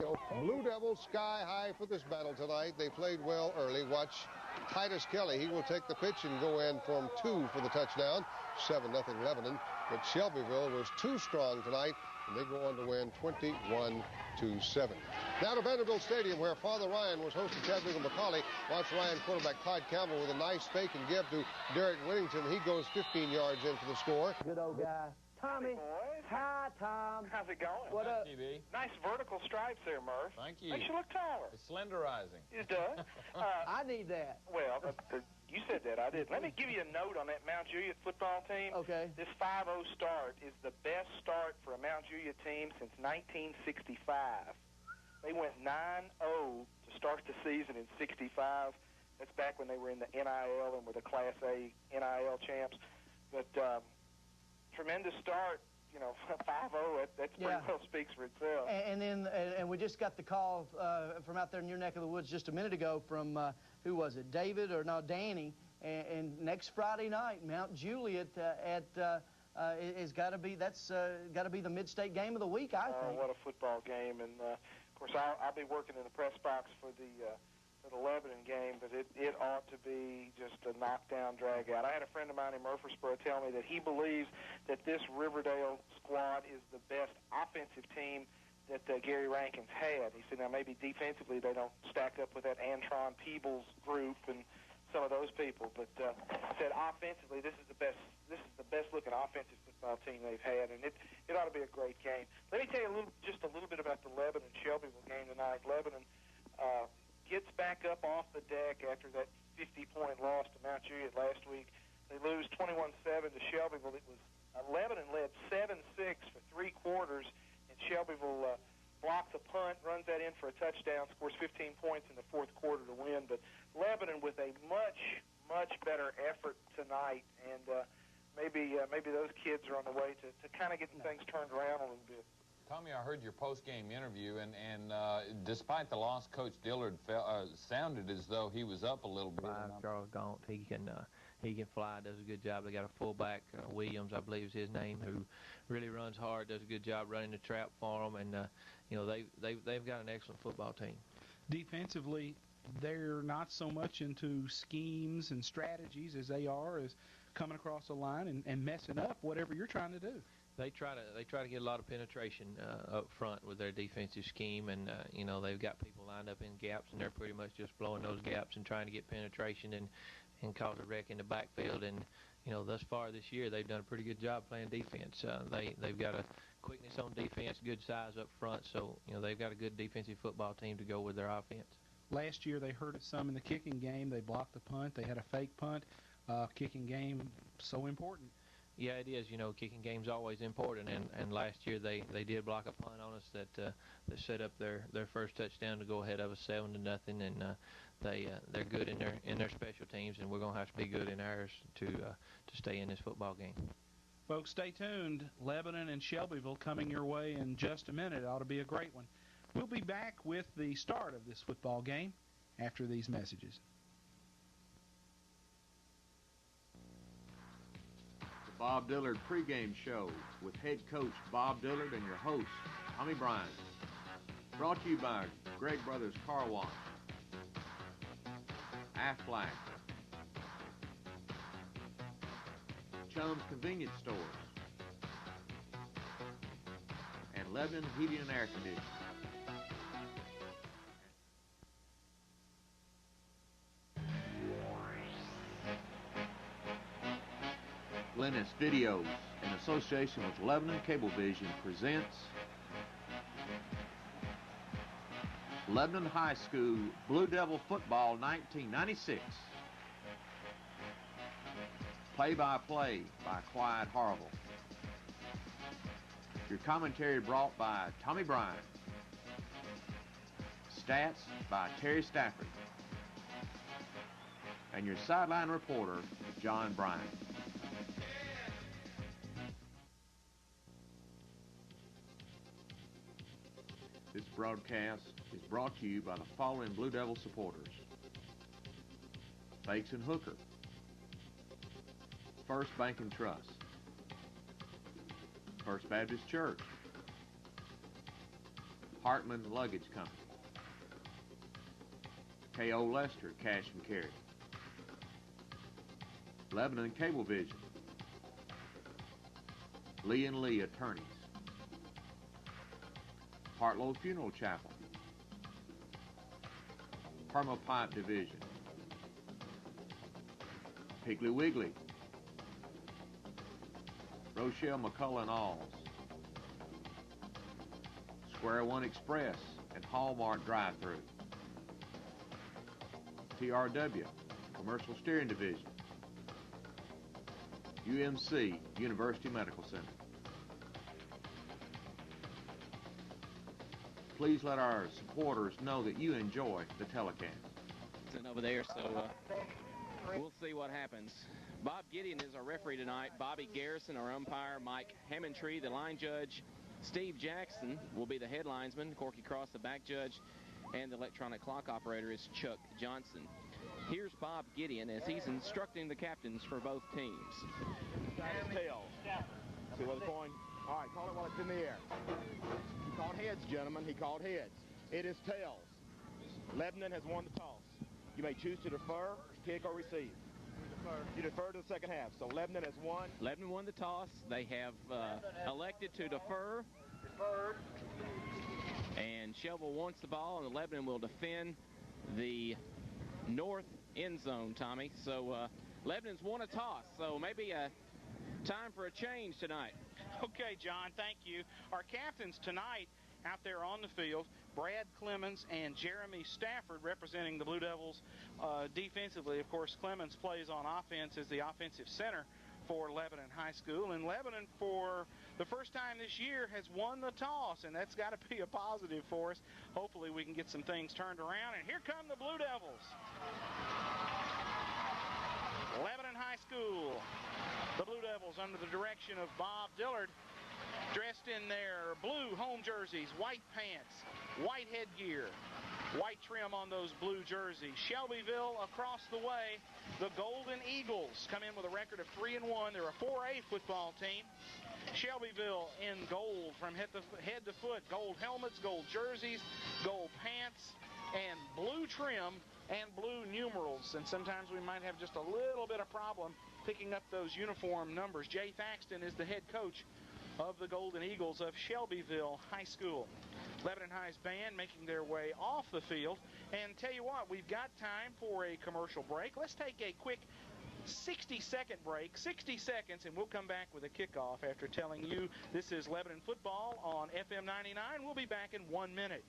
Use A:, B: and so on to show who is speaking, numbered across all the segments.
A: go. Blue Devils sky high for this battle tonight. They played well early. Watch Titus Kelly. He will take the pitch and go in from 2 for the touchdown. 7-0 Lebanon. But Shelbyville was too strong tonight, and they go on to win 21-7. Now to Vanderbilt Stadium, where Father Ryan was hosting Chattanooga McCauley. Watch Ryan quarterback Clyde Campbell with a nice fake and give to Derek Whittington. He goes 15 yards in for the score.
B: Good old guy. Tommy.
C: Boys.
B: Hi, Tom.
C: How's it going?
B: What up?
D: TV.
C: Nice vertical stripes there, Murph.
D: Thank you.
C: Makes you look taller.
D: It's slenderizing.
C: It does.
B: I need that.
C: Well, you said that. I did. Let me give you a note on that Mount Juliet football team.
B: Okay.
C: This 5-0 start is the best start for a Mount Juliet team since 1965. They went 9-0 to start the season in 65. That's back when they were in the NIL and were the Class A NIL champs. But tremendous start, you know, 5-0. That pretty well speaks for itself.
B: And we just got the call from out there in your neck of the woods just a minute ago from, who was it, David or no, Danny. And next Friday night, Mount Juliet is got to be, that's got to be the mid-state game of the week, I think.
C: What a football game. And, of course, I'll be working in the press box for the Lebanon game, but it ought to be just a knockdown, drag-out. I had a friend of mine in Murfreesboro tell me that he believes that this Riverdale squad is the best offensive team that Gary Rankin's had. He said, now maybe defensively they don't stack up with that Antron Peebles group and some of those people, but said offensively this is the best looking offensive football team they've had, and it ought to be a great game. Let me tell you just a little bit about the Lebanon Shelbyville game tonight. Lebanon gets back up off the deck after that 50-point loss to Mount Juliet last week. They lose 21-7 to Shelbyville. It was Lebanon led 7-6 for 3 quarters, and Shelbyville blocks a punt, runs that in for a touchdown, scores 15 points in the fourth quarter to win. But Lebanon with a much better effort tonight, and maybe those kids are on the way to kind of getting things turned around a little bit.
D: Tommy, I heard your post-game interview, and despite the loss, Coach Dillard sounded as though he was up a little bit.
E: Charles Gaunt, he can fly, does a good job. They got a fullback, Williams, I believe is his name, who really runs hard, does a good job running the trap for them, and you know they've got an excellent football team.
F: Defensively, they're not so much into schemes and strategies as they are as coming across the line and messing up whatever you're trying to do.
E: They try to get a lot of penetration up front with their defensive scheme, and you know they've got people lined up in gaps, and they're pretty much just blowing those gaps and trying to get penetration and cause a wreck in the backfield. And you know thus far this year they've done a pretty good job playing defense. They've got a quickness on defense, good size up front, so you know they've got a good defensive football team to go with their offense.
F: Last year they hurt it some in the kicking game. They blocked the punt. They had a fake punt. Kicking game so important.
E: Yeah, it is. You know, kicking game's always important, and last year they did block a punt on us that set up their first touchdown to go ahead of us 7-0, and they're good in their special teams, and we're gonna have to be good in ours to stay in this football game.
F: Folks, stay tuned. Lebanon and Shelbyville coming your way in just a minute. It ought to be a great one. We'll be back with the start of this football game after these messages.
G: Bob Dillard pregame show with head coach Bob Dillard and your host, Tommy Bryan. Brought to you by Greg Brothers Car Wash, Aflac, Chum's Convenience Stores, and Lebanon Heating and Air Conditioning. Glennis Videos, in association with Lebanon Cablevision, presents Lebanon High School Blue Devil Football 1996. Play-by-play by Clyde Harville. Your commentary brought by Tommy Bryan. Stats by Terry Stafford. And your sideline reporter, John Bryan. This broadcast is brought to you by the following Blue Devil supporters: Bakes and Hooker, First Bank and Trust, First Baptist Church, Hartman Luggage Company. K.O. Lester Cash and Carry. Lebanon Cablevision. Lee and Lee Attorneys. Hartlow Funeral Chapel. Perma Pipe Division. Piggly Wiggly. Rochelle McCullen Alls. Square One Express and Hallmark Drive-Thru. TRW, Commercial Steering Division. UMC, University Medical Center. Please let our supporters know that you enjoy the telecast.
H: Over there, so we'll see what happens. Bob Gideon is our referee tonight. Bobby Garrison, our umpire. Mike Hammondtree, the line judge. Steve Jackson will be the head linesman. Corky Cross, the back judge. And the electronic clock operator is Chuck Johnson. Here's Bob Gideon as he's instructing the captains for both teams.
I: Tail. See where the point? All right, call it while it's in the air. He called heads, gentlemen. He called heads. It is tails. Lebanon has won the toss. You may choose to defer, kick, or receive. You defer to the second half. So Lebanon has won.
H: Lebanon won the toss. They have elected to defer. And Shelbyville wants the ball, and Lebanon will defend the north end zone, Tommy. So Lebanon's won a toss, so maybe a time for a change tonight.
F: Okay, John, thank you. Our captains tonight out there on the field, Brad Clemens and Jeremy Stafford representing the Blue Devils defensively. Of course, Clemens plays on offense as the offensive center for Lebanon High School. And Lebanon, for the first time this year, has won the toss, and that's got to be a positive for us. Hopefully we can get some things turned around. And here come the Blue Devils. Lebanon High School. The Blue Devils under the direction of Bob Dillard, dressed in their blue home jerseys, white pants, white headgear, white trim on those blue jerseys. Shelbyville across the way, the Golden Eagles come in with a record of 3-1. They're a 4A football team. Shelbyville in gold from head to foot, gold helmets, gold jerseys, gold pants, and blue trim and blue numerals. And sometimes we might have just a little bit of problem picking up those uniform numbers. Jay Thaxton is the head coach of the Golden Eagles of Shelbyville High School. Lebanon High's band making their way off the field. And tell you what, we've got time for a commercial break. Let's take a quick 60-second break, 60 seconds, and we'll come back with a kickoff after telling you this is Lebanon football on FM 99. We'll be back in 1 minute.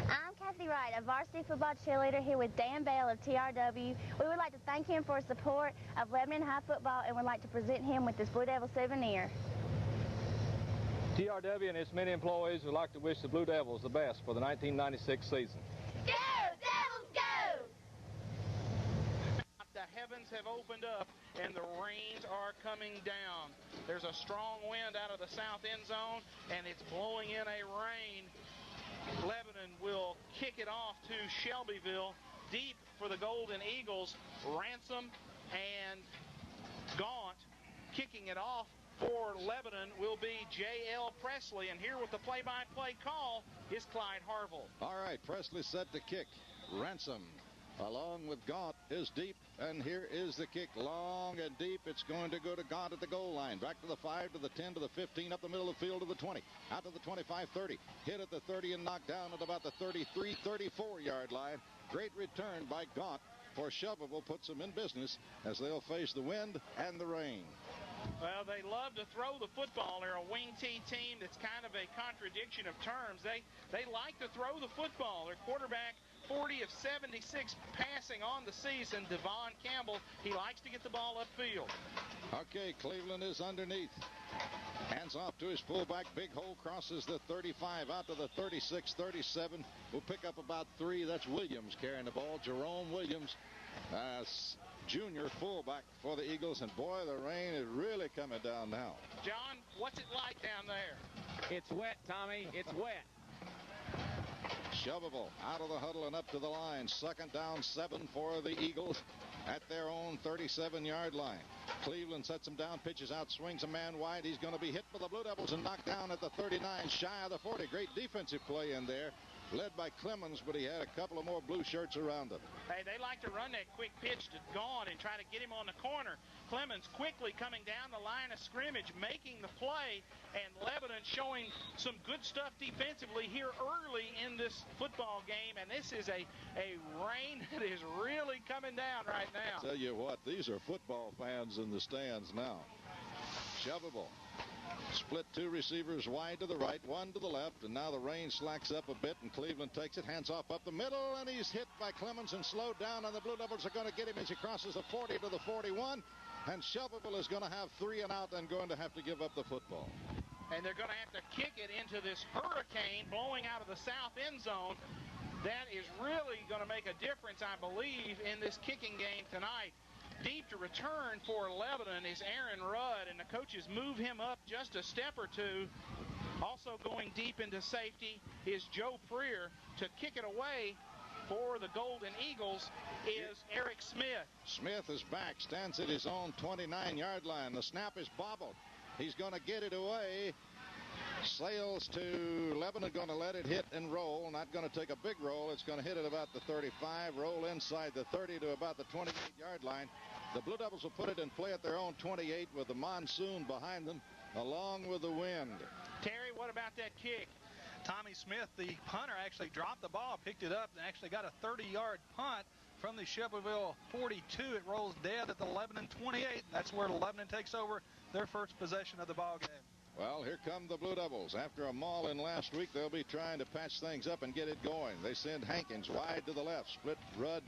J: I'm Kathy Wright, a varsity football cheerleader here with Dan Bell of TRW. We would like to thank him for his support of Lebanon High football and would like to present him with this Blue Devil souvenir.
K: TRW and its many employees would like to wish the Blue Devils the best for the 1996 season.
J: Go, Devils, go!
F: The heavens have opened up and the rains are coming down. There's a strong wind out of the south end zone and it's blowing in a rain. Lebanon will kick it off to Shelbyville. Deep for the Golden Eagles, Ransom and Gaunt. Kicking it off for Lebanon will be J.L. Presley. And here with the play-by-play call is Clyde Harville.
L: All right, Presley set to kick. Ransom, along with Gaunt, is deep. And here is the kick, long and deep. It's going to go to Gaunt at the goal line. Back to the 5, to the 10, to the 15, up the middle of the field to the 20, out to the 25, 30. Hit at the 30 and knocked down at about the 33, 34-yard line. Great return by Gaunt for Shelbyville. Puts them in business as they'll face the wind and the rain.
F: Well, they love to throw the football. They're a wing T team that's kind of a contradiction of terms. They like to throw the football. Their quarterback, 40 of 76 passing on the season, Devon Campbell, he likes to get the ball upfield.
L: Okay, Cleveland is underneath. Hands off to his fullback. Big hole, crosses the 35 out to the 36, 37. We'll pick up about 3. That's Williams carrying the ball. Jerome Williams, junior fullback for the Eagles. And boy, the rain is really coming down now.
F: John, what's it like down there?
H: It's wet, Tommy. It's wet.
L: Shelbyville out of the huddle and up to the line. 2nd down, 7 for the Eagles at their own 37-yard line. Cleveland sets him down, pitches out, swings a man wide. He's going to be hit by the Blue Devils and knocked down at the 39, shy of the 40. Great defensive play in there, led by Clemens, but he had a couple of more blue shirts around him.
F: Hey, they like to run that quick pitch to Gaunt and try to get him on the corner. Clemens quickly coming down the line of scrimmage, making the play, and Lebanon showing some good stuff defensively here early in this football game, and this is a rain that is really coming down right now.
L: Tell you what, these are football fans in the stands now. Shelbyville split two receivers wide to the right, one to the left, and now the rain slacks up a bit, and Cleveland takes it, hands off up the middle, and he's hit by Clemens and slowed down, and the Blue Devils are going to get him as he crosses the 40 to the 41, and Shelbyville is going to have 3 and out and going to have to give up the football.
F: And they're going to have to kick it into this hurricane blowing out of the south end zone. That is really going to make a difference, I believe, in this kicking game tonight. Deep to return for Lebanon is Aaron Rudd, and the coaches move him up just a step or two. Also going deep into safety is Joe Freer. To kick it away for the Golden Eagles is Eric Smith.
L: Smith is back, stands at his own 29-yard line. The snap is bobbled. He's going to get it away. Sails to Lebanon, going to let it hit and roll. Not going to take a big roll. It's going to hit at about the 35, roll inside the 30 to about the 28-yard line. The Blue Devils will put it in play at their own 28 with the monsoon behind them, along with the wind.
F: Terry, what about that kick?
M: Tommy Smith, the punter, actually dropped the ball, picked it up, and actually got a 30-yard punt from the Shelbyville 42. It rolls dead at the Lebanon 28. That's where Lebanon takes over their first possession of the ball game.
L: Well, here come the Blue Devils. After a maul in last week, they'll be trying to patch things up and get it going. They send Hankins wide to the left, split Rudd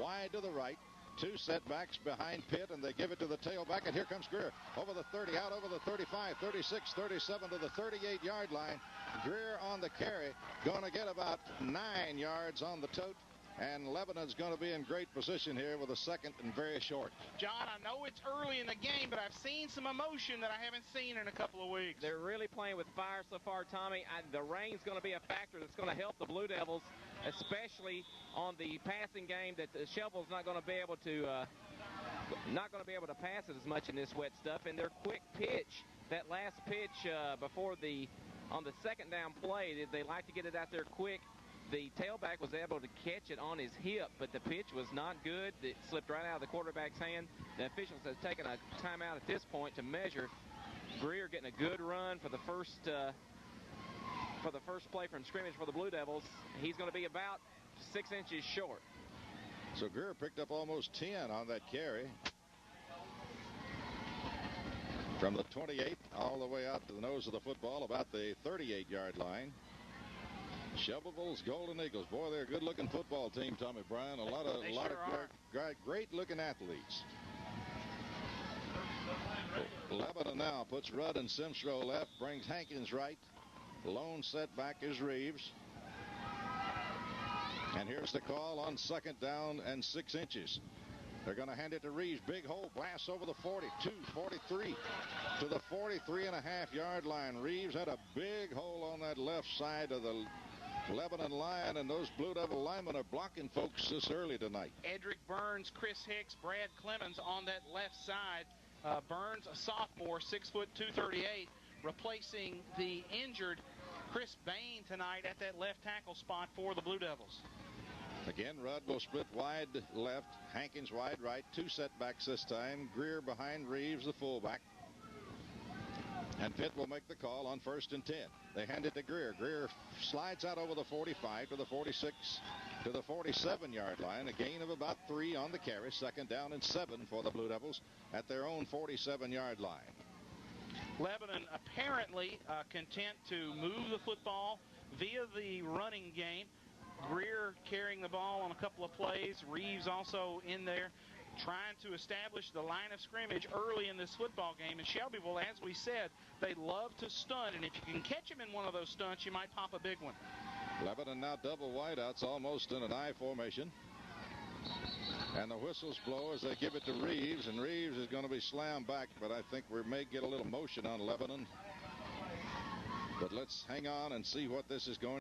L: wide to the right. 2 setbacks behind Pitt, and they give it to the tailback, and here comes Greer. Over the 30, out over the 35, 36, 37 to the 38-yard line. Greer on the carry, going to get about 9 yards on the tote. And Lebanon's going to be in great position here with a second and very short.
F: John, I know it's early in the game, but I've seen some emotion that I haven't seen in a couple of weeks.
H: They're really playing with fire so far, Tommy. The rain's going to be a factor that's going to help the Blue Devils, especially on the passing game. That the Shelbyville's not going to be able to pass it as much in this wet stuff. And their quick pitch, that last pitch on the second down play, they like to get it out there quick. The tailback was able to catch it on his hip, but the pitch was not good. It slipped right out of the quarterback's hand. The officials have taken a timeout at this point to measure. Greer getting a good run for the first play from scrimmage for the Blue Devils. He's going to be about 6 inches short.
L: So Greer picked up almost 10 on that carry. From the 28 all the way out to the nose of the football, about the 38-yard line. Shelbyville's Golden Eagles. Boy, they're a good-looking football team, Tommy Bryan. A lot of great-looking athletes. Lebanon now puts Rudd and Simstrow left, brings Hankins right. Lone setback is Reeves. And here's the call on second down and 6 inches. They're going to hand it to Reeves. Big hole, blasts over the 42, 43 to the 43.5-yard line. Reeves had a big hole on that left side of the Lebanon line, and those Blue Devil linemen are blocking folks this early tonight.
F: Edric Burns, Chris Hicks, Brad Clemens on that left side. Burns, a sophomore, 6 foot 238, replacing the injured Chris Bain tonight at that left tackle spot for the Blue Devils.
L: Again, Rudd will split wide left, Hankins wide right, 2 setbacks this time. Greer behind Reeves, the fullback. And Pitt will make the call on 1st and 10. They hand it to Greer. Greer slides out over the 45 to the 46 to the 47-yard line. A gain of about 3 on the carry. Second down and 7 for the Blue Devils at their own 47-yard line.
F: Lebanon apparently content to move the football via the running game. Greer carrying the ball on a couple of plays. Reeves also in there, trying to establish the line of scrimmage early in this football game. And Shelbyville, as we said, they love to stunt, and if you can catch them in one of those stunts, you might pop a big one.
L: Lebanon now double wideouts, almost in an I formation. And the whistles blow as they give it to Reeves, and Reeves is going to be slammed back, but I think we may get a little motion on Lebanon. But let's hang on and see what this is going